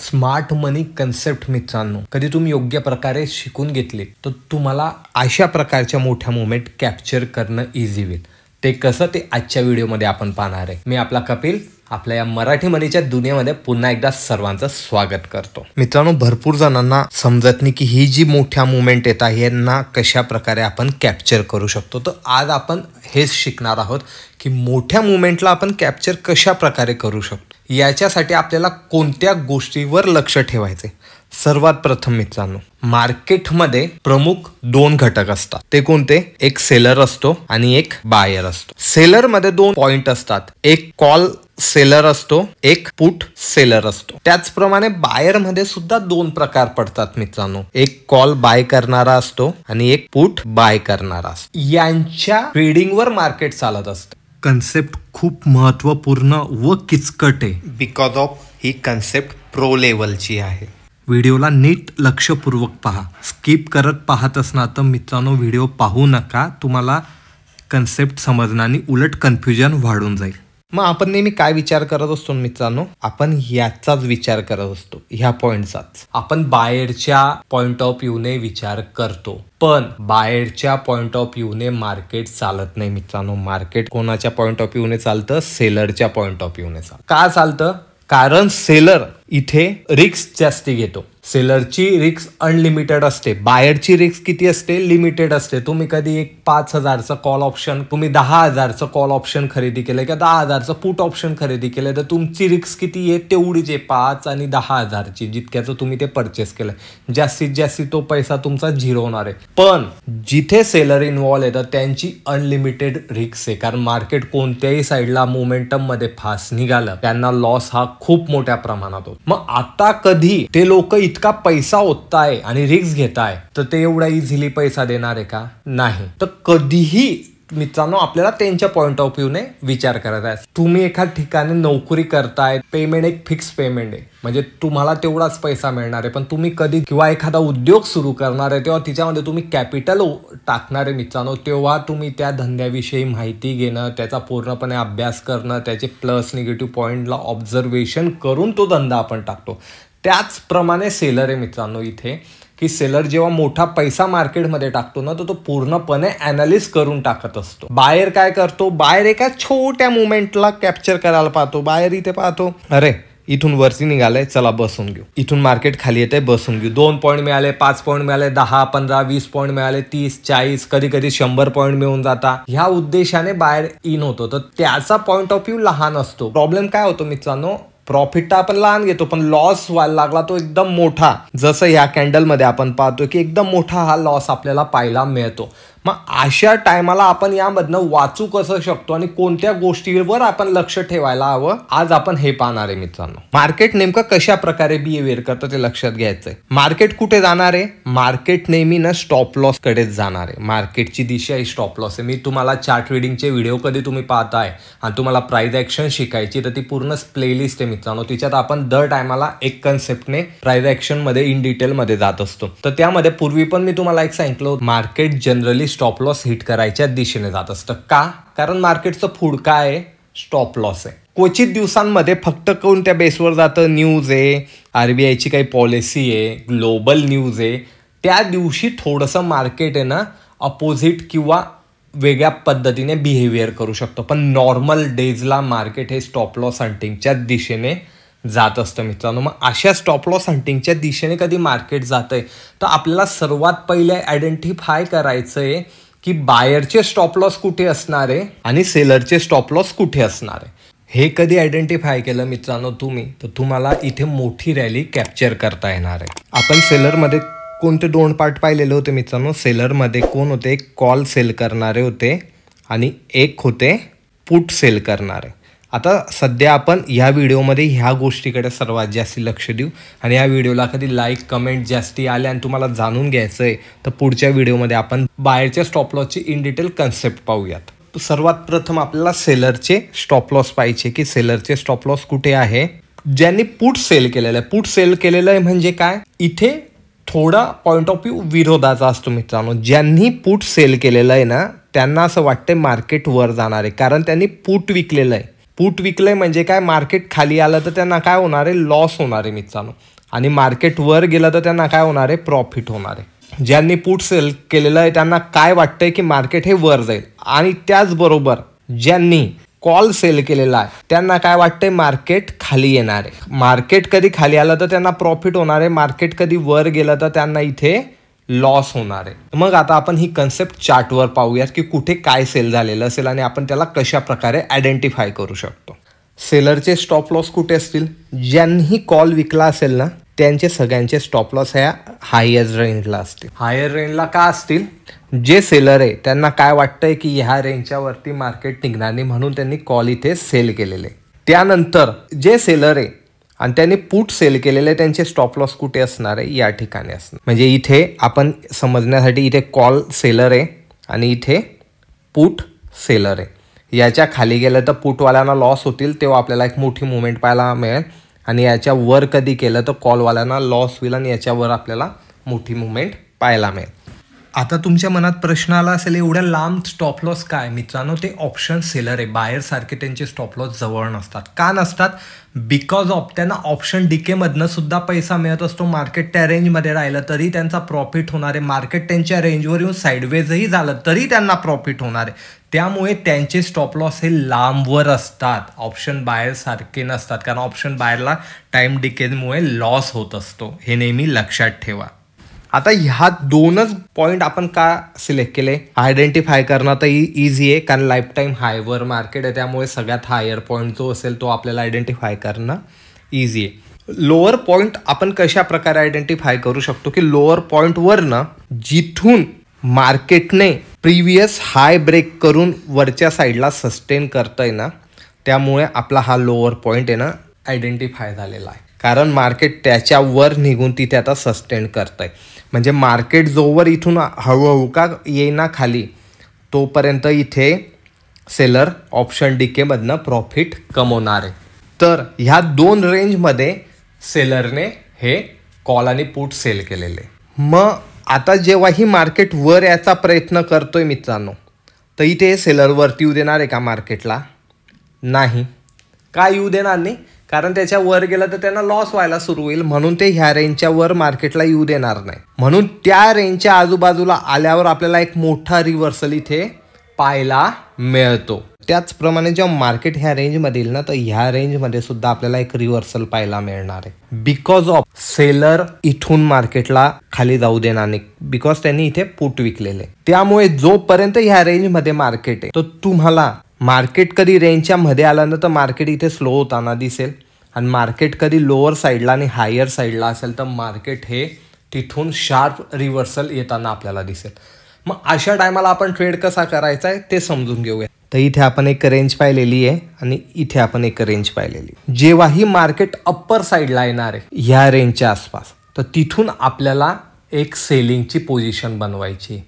Smart मनी concept मित्रांनो कधी तुम्ही योग्य प्रकारे शिकून घेतले तर तुम्हाला अशा प्रकारच्या मोठ्या मोमेंट कॅप्चर करणं इझी होईल। ते कसं ते आजच्या व्हिडिओमध्ये आपण पाहणार आहे। मी आपला कपिल आपल्या या मराठी मनीच्या दुनियेमध्ये पुन्हा एकदा सर्वांचं स्वागत करतो। मित्रांनो भरपूर जणांना समजत नाही की ही जी मोठ्या मोमेंट येतात यांना कशा प्रकारे आपण कॅप्चर करू शकतो। तर आज आपण हेच शिकणार आहोत की मोठ्या मोमेंटला आपण कॅप्चर कशा प्रकारे करू शकतो। याच्यासाठी आपल्याला कोणत्या गोष्टीवर लक्ष ठेवायचे। सर्वात प्रथम मित्रांनो मार्केटमध्ये प्रमुख दोन घटक असतात। ते कोणते? एक सेलर असतो आणि एक बायर असतो। सेलर मध्ये दोन पॉइंट असतात, एक कॉल सेलर असतो, एक पुट सेलर असतो। त्याचप्रमाणे बायर मध्ये सुद्धा दोन प्रकार पडतात मित्रांनो, एक कॉल बाय करणारा असतो आणि एक पुट बाय करणारा असतो। यांच्या ट्रेडिंगवर मार्केट चालत असतं। कन्सेप्ट खूप महत्त्वपूर्ण व किचकट आहे बिकॉज ऑफ ही कन्सेप्ट प्रो लेवलची आहे। व्हिडिओला नीट लक्षपूर्वक पहा, स्किप करत पाहत असणार तर मित्रांनो व्हिडिओ पाहू नका, तुम्हाला कन्सेप्ट समजणार आणि उलट कन्फ्युजन वाढून जाईल। मग आपण नेहमी काय विचार करत असतो मित्रांनो? आपण याचाच विचार करत असतो, ह्या पॉइंटचाच। आपण बायरच्या पॉइंट ऑफ व्ह्यूने विचार करतो, पण बायरच्या पॉइंट ऑफ व्ह्यूने मार्केट चालत नाही मित्रांनो। मार्केट कोणाच्या पॉइंट ऑफ व्ह्यूने चालतं? सेलरच्या पॉइंट ऑफ व्ह्यूने चालतं। का चालतं? कारण सेलर इथे रिस्क जास्ती घेतो। सेलरची रिस्क अनलिमिटेड असते, बायरची रिस्क किती असते? लिमिटेड असते। तुम्ही कधी एक 5,000चा कॉल ऑप्शन, तुम्ही 10,000चं कॉल ऑप्शन खरेदी केलं किंवा 10,000चं पुट ऑप्शन खरेदी केलं तर तुमची रिस्क किती आहे? तेवढीच आहे, 5 आणि 10,000ची, जितक्याचं तुम्ही ते परचेस केलं। जास्तीत जास्त तो पैसा तुमचा झिरो होणार आहे। पण जिथे सेलर इन्व्हॉल्व येतात त्यांची अनलिमिटेड रिस्क आहे, कारण मार्केट कोणत्याही साईडला मोमेंटम मध्ये फास्ट निघालं त्यांना लॉस हा खूप मोठ्या प्रमाणात होतो। मग आता कधी ते लोक इतका पैसा ओतताय आणि रिस्क घेताय तर ते एवढा इझिली पैसा देणार आहे का? नाही। तर कधीही मित्रांनो आपल्याला त्यांच्या पॉइंट ऑफ व्ह्यूने विचार करायचा आहे। तुम्ही एका ठिकाणी नोकरी करताय, पेमेंट एक फिक्स पेमेंट आहे, म्हणजे तुम्हाला तेवढाच पैसा मिळणार आहे। पण तुम्ही कधी किंवा एखादा उद्योग सुरू करणार आहे तेव्हा तिच्यामध्ये तुम्ही कॅपिटल टाकणार आहे मित्रांनो, तेव्हा तुम्ही त्या धंद्याविषयी माहिती घेणं, त्याचा पूर्णपणे अभ्यास करणं, त्याचे प्लस निगेटिव्ह पॉइंटला ऑब्झर्वेशन करून तो धंदा आपण टाकतो। त्याचप्रमाणे सेलर आहे मित्रांनो इथे, की सेलर जेव्हा मोठा पैसा मार्केटमध्ये टाकतो ना तर तो पूर्णपणे अनालिसिस करून टाकत असतो। बायर काय करतो? बायर एका छोट्या मुवमेंटला कॅप्चर करायला पाहतो। बायर इथे पाहतो, अरे इथून वरती निघालंय, चला बसून घेऊ। इथून मार्केट खाली येते, बसून घेऊ। 2 पॉईंट मिळाले, 5 पॉईंट मिळाले, 10, 15, 20 पॉईंट मिळाले, 30, 40, कधी कधी 100 पॉईंट मिळून जातात। ह्या उद्देशाने बायर इन होतो। तर त्याचा पॉइंट ऑफ व्ह्यू लहान असतो। प्रॉब्लेम काय होतो मित्रांनो? प्रॉफिट तर आपण लहान घेतो पण लॉस व्हायला लागला तो एकदम मोठा। जसं या कॅन्डल मध्ये आपण पाहतो की एकदम मोठा हा लॉस आपल्याला पाहायला मिळतो। मग अशा टायमाला आपण यामधनं वाचू कसं शकतो आणि कोणत्या गोष्टीवर आपण लक्ष ठेवायला हवं, आज आपण हे पाहणार आहे मित्रांनो। मार्केट नेमकं कशा प्रकारे बिहेवियर करतं ते लक्षात घ्यायचंय। मार्केट कुठे जाणार आहे? मार्केट नेहमी ना स्टॉप लॉस कडेच जाणार आहे। मार्केटची दिशा ही स्टॉप लॉस आहे। मी तुम्हाला चार्ट रीडिंगचे व्हिडिओ कधी तुम्ही पाहताय आणि तुम्हाला प्राइस ऍक्शन शिकायची तर ती पूर्ण प्लेलिस्ट आहे मित्रांनो। तिच्यात आपण दर टायमाला एक कन्सेप्टने प्राइस ऍक्शन मध्ये इन डिटेल मध्ये जात असतो। तर त्यामध्ये पूर्वी पण मी तुम्हाला एक सांगितलं, market generally stop loss hit करायच्या दिशेने जात असतं। का? कारण मार्केटचं फूड काय आहे? स्टॉप लॉस आहे। क्वचित दिवसांमध्ये फक्त कोणत्या बेसवर जातं? न्यूज आहे, RBIची काही पॉलिसी आहे, ग्लोबल न्यूज आहे, त्या दिवशी थोडंसं मार्केट आहे ना अपोजिट किंवा वेगळ्या पद्धतीने बिहेवियर करू शकतो। पण नॉर्मल डेजला मार्केट हे स्टॉप लॉस हंटिंगच्या दिशेने जात असतं मित्रांनो। मग अशा स्टॉप लॉस हंटिंगच्या दिशेने कधी मार्केट जातंय तर आपल्याला सर्वात पहिले आयडेंटिफाय करायचं आहे की बायरचे स्टॉप लॉस कुठे असणार आहे आणि सेलरचे स्टॉप लॉस कुठे असणार आहे। हे कधी आयडेंटिफाय केलं मित्रांनो तुम्ही तर तुम्हाला इथे मोठी रॅली कॅप्चर करता येणार आहे। आपण सेलरमध्ये कोणते 2 पार्ट पाहिलेले होते मित्रांनो? सेलरमध्ये कोण होते? एक कॉल सेल करणारे होते आणि एक होते पुट सेल करणारे। आता सध्या आपण ह्या व्हिडिओमध्ये ह्या गोष्टीकडे सर्वात जास्त लक्ष देऊ आणि या व्हिडिओला कधी लाईक कमेंट जास्ती आले आणि तुम्हाला जाणून घ्यायचं आहे तर पुढच्या व्हिडिओमध्ये आपण बायरच्या स्टॉप लॉसची इन डिटेल कन्सेप्ट पाहूयात। तर सर्वात प्रथम आपल्याला सेलरचे स्टॉप लॉस पाहिजे की सेलरचे स्टॉप लॉस कुठे आहे? ज्यांनी पुट सेल केलेलं आहे, पुट सेल केलेलं आहे म्हणजे काय? इथे थोडा पॉइंट ऑफ व्ह्यू विरोधाचा असतो मित्रांनो। ज्यांनी पुट सेल केलेलं आहे ना त्यांना असं वाटतंय मार्केट वर जाणार आहे, कारण त्यांनी पुट विकलेलं आहे। पुट विकलंय म्हणजे काय, मार्केट खाली आलं तर त्यांना काय होणार आहे, लॉस होणार आहे मित्रांनो. आणि मार्केट वर गेलं तर त्यांना काय होणार आहे, प्रॉफिट होणार आहे. ज्यांनी पुट सेल केलेलं आहे त्यांना काय वाटतंय की मार्केट हे वर जाईल, आणि त्याचबरोबर ज्यांनी कॉल सेल केलेला आहे त्यांना काय वाटतंय, मार्केट खाली येणार आहे. मार्केट कधी खाली आलं तर त्यांना प्रॉफिट होणार आहे, मार्केट कधी वर गेलं तर त्यांना इथे लॉस होणार आहे. मग आता आपण ही कन्सेप्ट चार्टवर पाहूयात की कुठे काय सेल झालेलं असेल आणि आपण त्याला कशा प्रकारे आयडेंटिफाय करू शकतो. सेलरचे स्टॉप लॉस कुठे असतील, ज्यांनी कॉल विकला असेल ना त्यांचे सगळ्यांचे स्टॉप लॉस ह्या हायर रेंजला असतील. हायर रेंजला का असतील, जे सेलर आहे त्यांना काय वाटतंय की ह्या रेंजच्या वरती मार्केट निघणार नाही म्हणून त्यांनी कॉल इथे सेल केलेले. त्यानंतर जे सेलर आहे आणि त्यांनी पुट सेल केलेले त्यांचे स्टॉप लॉस कुठे असणार आहे, या ठिकाणी असणार. म्हणजे इथे आपण समजण्यासाठी इथे कॉल सेलर आहे आणि इथे पुट सेलर आहे. याच्या खाली गेलं तर पुटवाल्यांना लॉस होतील, तेव्हा आपल्याला एक मोठी मुवमेंट पाहायला मिळेल. आणि याच्या वर कधी केलं तर कॉलवाल्यांना लॉस होईल आणि याच्यावर आपल्याला मोठी मुवमेंट पाहायला मिळेल. आता तुमच्या मनात प्रश्न आला असेल, एवढ्या लांब स्टॉप लॉस काय? मित्रांनो, ते ऑप्शन सेलर आहे, बायर सारखे त्यांचे स्टॉप लॉस जवळ नसतात. का नसतात? बिकॉज ऑफ त्यांना ऑप्शन डीकेमधनं सुद्धा पैसा मिळत असतो. मार्केट त्या रेंजमध्ये राहिलं तरी त्यांचा प्रॉफिट होणार आहे, मार्केट त्यांच्या रेंजवर येऊन साईडवेजही झालं तरी त्यांना प्रॉफिट होणार आहे. त्यामुळे त्यांचे स्टॉप लॉस हे लांबवर असतात, ऑप्शन बायर सारखे नसतात. कारण ऑप्शन बायरला टाइम डिकेमुळे लॉस होत असतो, हे नेहमी लक्षात ठेवा. आता ह्या दोनच पॉईंट आपण का सिलेक्ट केले, आयडेंटिफाय करणं तर इझी आहे कारण लाईफ टाईम हायवर मार्केट आहे, त्यामुळे सगळ्यात हायर पॉईंट जो असेल तो आपल्याला आयडेंटिफाय करणं इझी आहे. लोअर पॉईंट आपण कशा प्रकारे आयडेंटिफाय करू शकतो की लोअर पॉईंटवरनं जिथून मार्केटने प्रिव्हियस हाय ब्रेक करून वरच्या साईडला सस्टेन करतंय ना, त्यामुळे आपला हा लोअर पॉईंट आहे ना आयडेंटिफाय झालेला आहे. कारण मार्केट त्याच्यावर निघून तिथे आता सस्टेन करतंय. म्हणजे मार्केट जोवर इथून हळूहळू का येईना खाली तोपर्यंत इथे सेलर ऑप्शन डीकेमधनं प्रॉफिट कमवणार आहे. तर ह्या दोन रेंजमध्ये सेलरने हे कॉल आणि पुट सेल केलेले. मग आता जेव्हाही मार्केट वर याचा प्रयत्न करतोय मित्रांनो, तर इथे सेलर वरती येऊ देणार आहे का मार्केटला? नाही. का येऊ देणार नाही? कारण त्याच्या वर गेलं तर त्यांना लॉस व्हायला सुरू होईल, म्हणून ते ह्या रेंजच्या वर मार्केटला येऊ देणार नाही. म्हणून त्या रेंजच्या आजूबाजूला आल्यावर आपल्याला एक मोठा रिव्हर्सल इथे पाहायला मिळतो. त्याचप्रमाणे जेव्हा मार्केट ह्या रेंजमध्ये येईल ना, तर ह्या रेंजमध्ये सुद्धा आपल्याला एक रिव्हर्सल पाहायला मिळणार आहे. बिकॉज ऑफ सेलर इथून मार्केटला खाली जाऊ देणार नाही, बिकॉज त्यांनी इथे पुट विकलेले. त्यामुळे जोपर्यंत ह्या रेंजमध्ये मार्केट आहे, तर तुम्हाला मार्केट कधी रेंजच्या मध्ये आलं ना तर मार्केट इथे स्लो होताना दिसेल, आणि मार्केट कधी लोअर साईडला आणि हायर साईडला असेल तर मार्केट हे तिथून शार्प रिव्हर्सल येताना आपल्याला दिसेल. मग अशा टायमाला आपण ट्रेड कसा करायचा आहे ते समजून घेऊया. तर इथे आपण एक रेंज पाहिलेली आहे आणि इथे आपण एक रेंज पाहिलेली. जेव्हाही मार्केट अप्पर साईडला येणार आहे ह्या रेंजच्या आसपास, तर तिथून आपल्याला एक सेलिंगची पोझिशन बनवायची.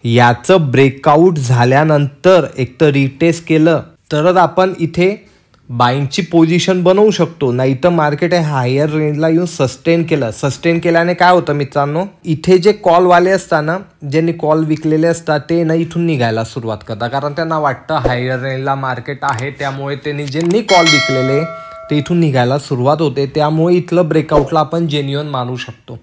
याचं ब्रेकआउट झाल्यानंतर एक तर रिटेस्ट केलं तरच आपण इथे बाईंगची पोझिशन बनवू शकतो, नाही तर मार्केट आहे हायर रेंजला येऊन सस्टेन केलं. सस्टेन केल्याने काय होतं मित्रांनो, इथे जे कॉलवाले असतात ना, ज्यांनी कॉल विकलेले असतात ते ना इथून निघायला सुरुवात करतात. कारण त्यांना वाटतं हायर रेंजला मार्केट आहे, त्यामुळे त्यांनी ज्यांनी कॉल विकलेले ते इथून निघायला सुरुवात होते. त्यामुळे इथलं ब्रेकआउटला आपण जेन्युइन मानू शकतो.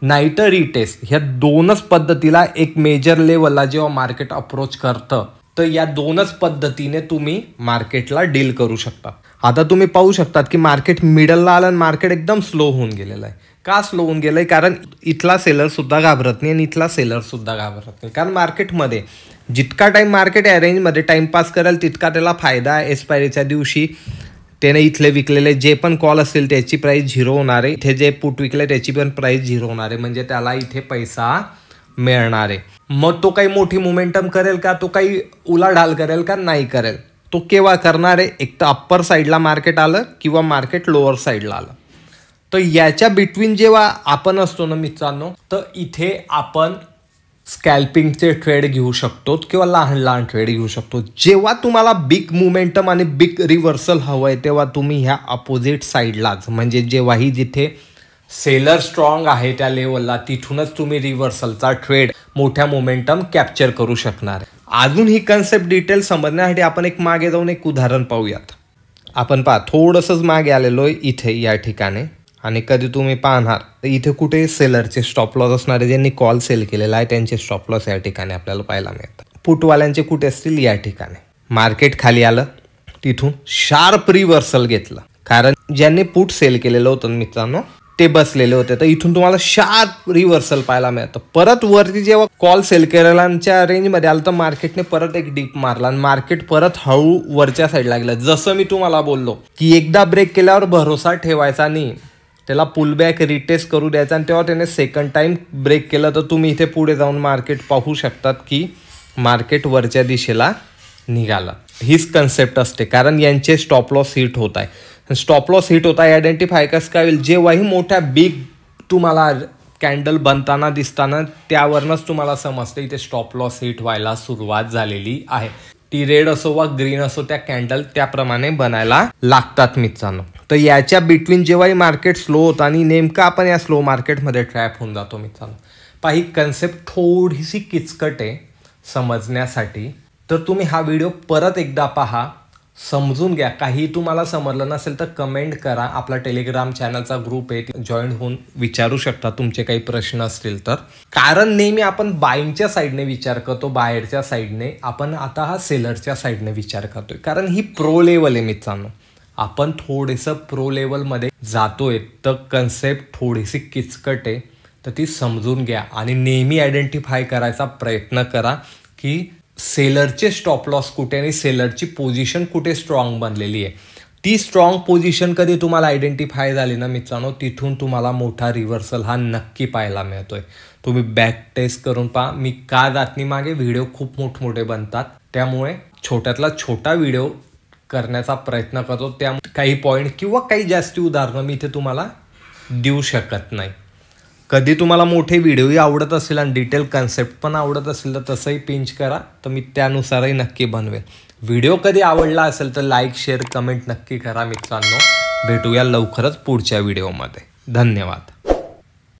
नाहीतर रिटेस्ट, ह्या दोनच पद्धतीला एक मेजर लेवलला जेव्हा मार्केट अप्रोच करतं तर या दोनच पद्धतीने तुम्ही मार्केटला डील करू शकता. आता तुम्ही पाहू शकतात की मार्केट मिडलला आलं आणि मार्केट एकदम स्लो होऊन गेलेलं आहे. का स्लो होऊन गेलंय? कारण इथला सेलर सुद्धा घाबरत नाही आणि इथला सेलर सुद्धा घाबरत नाही. कारण मार्केटमध्ये जितका टाइम मार्केट या रेंजमध्ये टाइमपास करेल तितका त्याला फायदा आहे. एक्सपायरीच्या दिवशी त्याने इथले विकलेले जे पण कॉल असतील त्याची प्राइस 0 होणार आहे, इथे जे पुट विकले त्याची पण प्राइस 0 होणार आहे. म्हणजे त्याला इथे पैसा मिळणार आहे. मग तो काही मोठी मोमेंटम करेल का? तो काही उलाढाल करेल का? नाही करेल. तो केव्हा करणार आहे? एक तर अप्पर साईडला मार्केट आलं किंवा मार्केट लोअर साईडला आलं. तर याच्या बिटवीन जेव्हा आपण असतो ना मित्रांनो, तर इथे आपण स्कॅल्पिंगचे ट्रेड घेऊ शकतो किंवा लहान लहान ट्रेड घेऊ शकतो. जेव्हा तुम्हाला बिग मोमेंटम आणि बिग रिव्हर्सल हवंय तेव्हा तुम्ही ह्या अपोजिट साईडलाच, म्हणजे जेव्हाही जिथे सेलर स्ट्रॉंग आहे त्या लेवलला तिथूनच तुम्ही रिव्हर्सलचा ट्रेड मोठ्या मोमेंटम कॅप्चर करू शकणार. अजून ही कन्सेप्ट डिटेल समजण्यासाठी आपण एक मागे जाऊन एक उदाहरण पाहूयात. आपण पहा थोडंसंच मागे आलेलो आहे इथे या ठिकाणी, आणि कधी तुम्ही पाहणार तर इथे कुठे सेलरचे स्टॉप लॉस असणारे, ज्यांनी कॉल सेल केलेला आहे त्यांचे स्टॉप लॉस या ठिकाणी आपल्याला पाहायला मिळतात. पुटवाल्यांचे कुठे असतील या ठिकाणी. मार्केट खाली आलं, तिथून शार्प रिव्हर्सल घेतलं, कारण ज्यांनी पुट सेल केलेलं होतं मित्रांनो ते बसलेले होते. तर इथून तुम्हाला शार्प रिव्हर्सल पाहायला मिळतं. परत वरती जेव्हा कॉल सेल केलेल्यांच्या रेंजमध्ये आलं तर मार्केटने परत एक डीप मारला आणि मार्केट परत हळू वरच्या साईडला गेलं. जसं मी तुम्हाला बोललो की एकदा ब्रेक केल्यावर भरोसा ठेवायचा नाही, त्याला पुलबॅक रिटेस्ट करू द्यायचा, आणि तेव्हा त्याने सेकंड टाइम ब्रेक केलं तर तुम्ही इथे पुढे जाऊन मार्केट पाहू शकतात की मार्केट वरच्या दिशेला निघाला. हीच कन्सेप्ट असते, कारण यांचे स्टॉप लॉस हिट होत आहे. स्टॉप लॉस हिट होता आयडेंटिफाय कसं काय होईल, जेव्हाही मोठ्या बिग तुम्हाला कॅन्डल बनताना दिसताना त्यावरनंच तुम्हाला समजतं इथे स्टॉप लॉस हिट व्हायला सुरुवात झालेली आहे. ती रेड असो वा ग्रीन असो त्या कॅन्डल त्याप्रमाणे बनायला लागतात मित्रांनो. तर याच्या बिटवीन जेव्हाही मार्केट स्लो होतं आणि नेमकं आपण या स्लो मार्केटमध्ये ट्रॅप होऊन जातो मित्रांनो. पहा ही कन्सेप्ट थोडीशी किचकट आहे समजण्यासाठी, तर तुम्ही हा व्हिडिओ परत एकदा पहा, समजून घ्या. काही तुम्हाला समजलं नसेल तर कमेंट करा. आपला टेलिग्राम चॅनलचा ग्रुप आहे, जॉईन होऊन विचारू शकता तुमचे काही प्रश्न असतील तर. कारण नेहमी आपण बाईंगच्या साईडने विचार करतो, बाहेरच्या साईडने. आपण आता हा सेलरच्या साईडने विचार करतोय, कारण ही प्रो लेवल आहे मित्रांनो. आपण थोडंसं प्रो लेवलमध्ये जातोय, तर कन्सेप्ट थोडीशी किचकट आहे, तर ती समजून घ्या आणि नेहमी आयडेंटिफाय करायचा प्रयत्न करा की सेलरचे स्टॉप लॉस कुठे आणि सेलरची पोझिशन कुठे स्ट्रॉंग बनलेली आहे. ती स्ट्रॉंग पोझिशन कधी तुम्हाला आयडेंटिफाय झाली ना मित्रांनो, तिथून तुम्हाला मोठा रिव्हर्सल हा नक्की पाहायला मिळतोय. तुम्ही बॅक टेस्ट करून पहा. मी का जात नाही मागे, व्हिडिओ खूप मोठमोठे बनतात, त्यामुळे छोट्यातला छोटा व्हिडिओ करण्याचा प्रयत्न करतो. त्यामुळे काही पॉईंट किंवा काही जास्ती उदाहरणं मी इथे तुम्हाला देऊ शकत नाही. कधी तुम्हाला मोठे व्हिडिओही आवडत असेल आणि डिटेल कन्सेप्ट पण आवडत असेल तर तसंही पिंच करा, तर मी त्यानुसारही नक्की बनवेल. व्हिडिओ कधी आवडला असेल तर लाईक शेअर कमेंट नक्की करा मित्रांनो. भेटूया लवकरच पुढच्या व्हिडिओमध्ये. धन्यवाद.